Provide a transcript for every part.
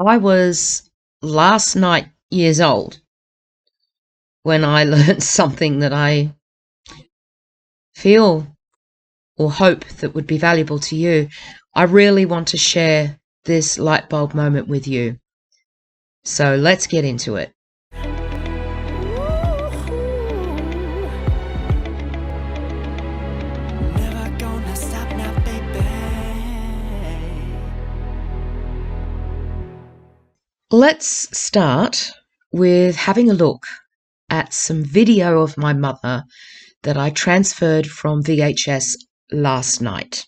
I was last night years old when I learned something that I feel or hope that would be valuable to you. I really want to share this light bulb moment with you. So let's get into it. Never gonna stop now, baby. Let's start with having a look at some video of my mother that I transferred from VHS last night.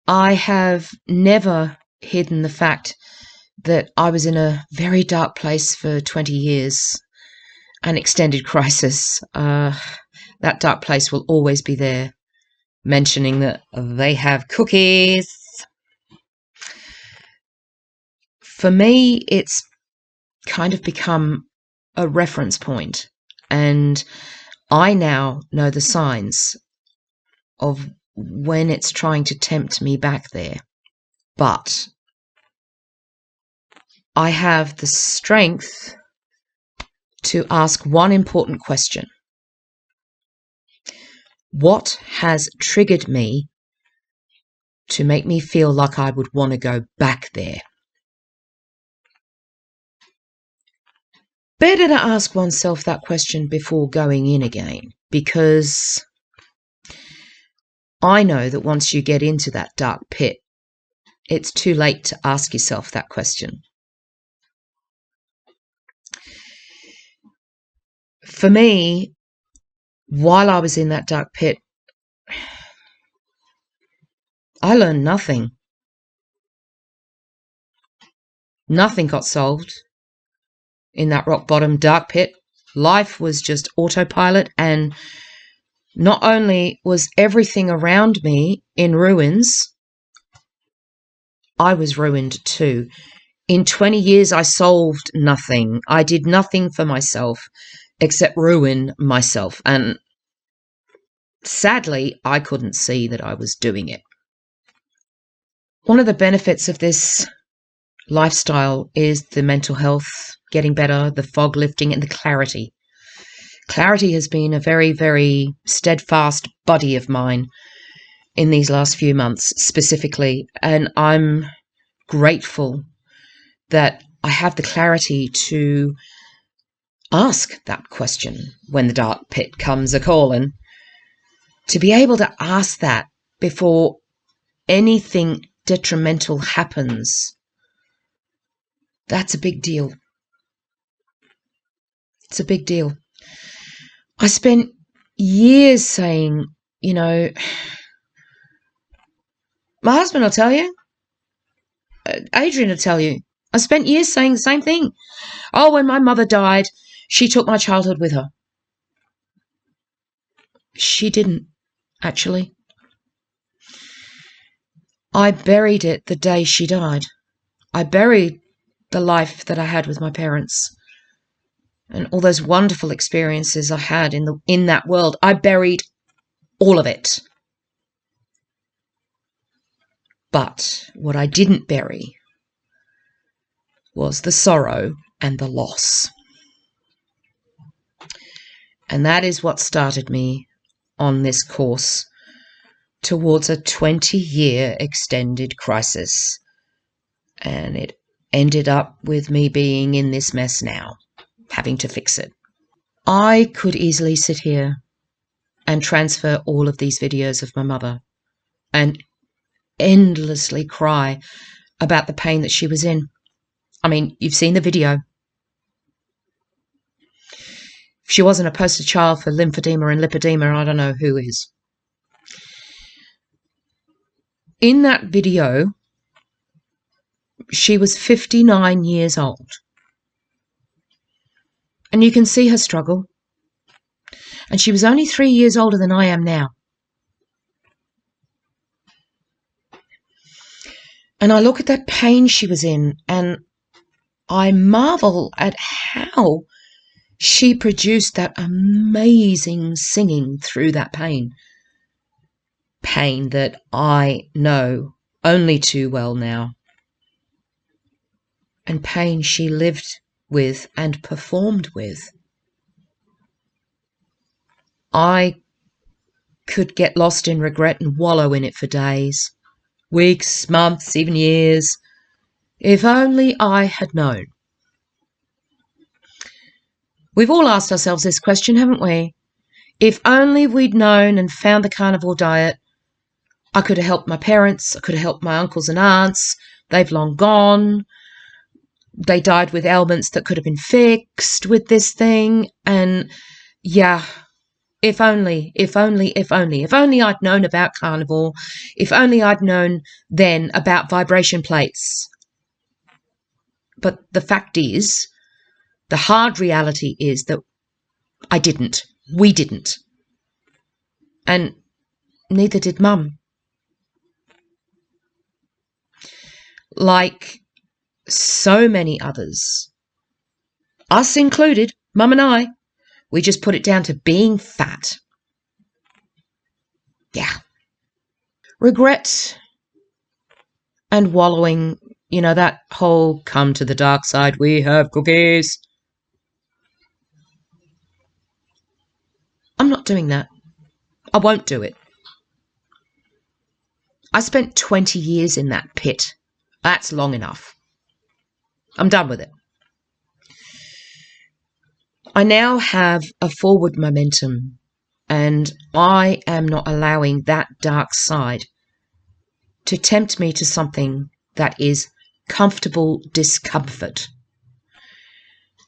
I have never hidden the fact that I was in a very dark place for 20 years, an extended crisis. That dark place will always be there, mentioning that they have cookies. For me, it's kind of become a reference point, and I now know the signs of when it's trying to tempt me back there. But I have the strength to ask one important question. What has triggered me to make me feel like I would want to go back there? Better to ask oneself that question before going in again, because I know that once you get into that dark pit, it's too late to ask yourself that question. For me, while I was in that dark pit, I learned nothing. Nothing got solved in that rock bottom dark pit. Life was just autopilot, and not only was everything around me in ruins, I was ruined too. In 20 years, I solved nothing. I did nothing for myself except ruin myself. And sadly, I couldn't see that I was doing it. One of the benefits of this lifestyle is the mental health getting better, the fog lifting, and the clarity. Clarity has been a very, very steadfast buddy of mine in these last few months specifically, and I'm grateful that I have the clarity to ask that question when the dark pit comes a-calling, to be able to ask that before anything detrimental happens. That's a big deal. It's a big deal. I spent years saying, my husband will tell you, Adrian will tell you, I spent years saying the same thing. Oh, when my mother died, she took my childhood with her. She didn't, actually. I buried it the day she died. I buried the life that I had with my parents and all those wonderful experiences I had in that world. I buried all of it. But what I didn't bury was the sorrow and the loss. And that is what started me on this course towards a 20-year extended crisis. And it ended up with me being in this mess now, having to fix it. I could easily sit here and transfer all of these videos of my mother and endlessly cry about the pain that she was in. I mean, you've seen the video. If she wasn't a poster child for lymphedema and lipedema, I don't know who is. In that video, she was 59 years old. And you can see her struggle. And she was only 3 years older than I am now. And I look at that pain she was in, and I marvel at how she produced that amazing singing through that pain. Pain that I know only too well now. And pain she lived with and performed with. I could get lost in regret and wallow in it for days, weeks, months, even years, if only I had known. We've all asked ourselves this question, haven't we? If only we'd known and found the carnivore diet, I could have helped my parents. I could have helped my uncles and aunts. They've long gone. They died with ailments that could have been fixed with this thing. And yeah, if only I'd known about carnivore, if only I'd known then about vibration plates. But the fact is, the hard reality is that I didn't. We didn't. And neither did Mum. Like so many others, us included, Mum and I, we just put it down to being fat. Yeah. Regret and wallowing, that whole come to the dark side, we have cookies. I'm not doing that. I won't do it. I spent 20 years in that pit. That's long enough. I'm done with it. I now have a forward momentum, and I am not allowing that dark side to tempt me to something that is comfortable discomfort.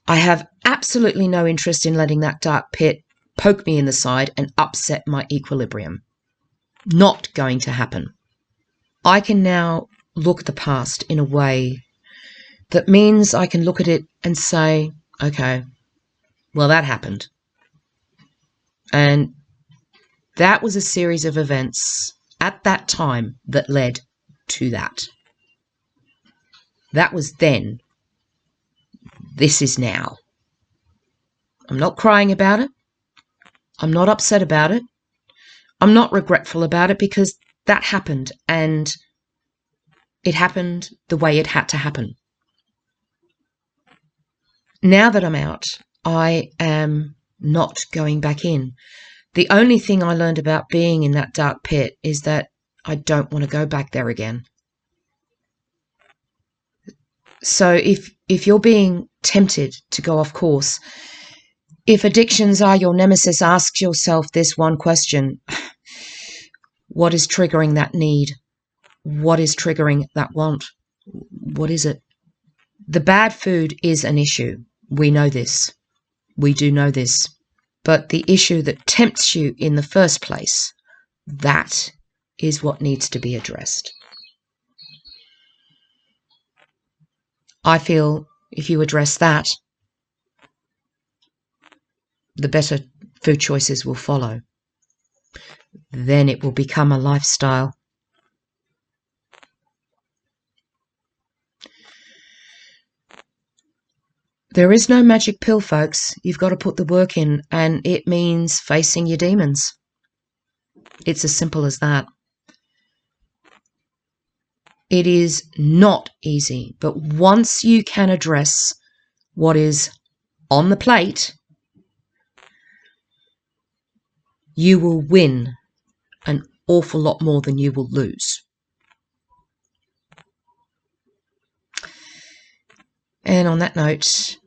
I have absolutely no interest in letting that dark pit poke me in the side and upset my equilibrium. Not going to happen. I can now look at the past in a way that means I can look at it and say, okay, well, that happened. And that was a series of events at that time that led to that. That was then. This is now. I'm not crying about it. I'm not upset about it. I'm not regretful about it because that happened and it happened the way it had to happen. Now that I'm out, I am not going back in. The only thing I learned about being in that dark pit is that I don't want to go back there again. So if you're being tempted to go off course, if addictions are your nemesis, ask yourself this one question. What is triggering that need? What is triggering that want? What is it? The bad food is an issue. We know this. We do know this. But the issue that tempts you in the first place, that is what needs to be addressed. I feel if you address that, the better food choices will follow. Then it will become a lifestyle. There is no magic pill, folks. You've got to put the work in, and it means facing your demons. It's as simple as that. It is not easy, but once you can address what is on the plate, you will win an awful lot more than you will lose. And on that note,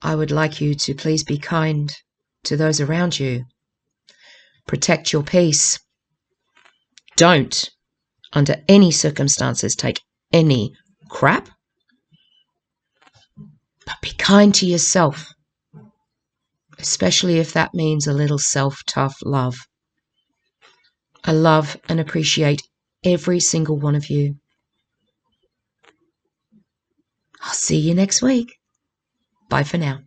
I would like you to please be kind to those around you. Protect your peace. Don't, under any circumstances, take any crap. But be kind to yourself, especially if that means a little self-tough love. I love and appreciate every single one of you. I'll see you next week. Bye for now.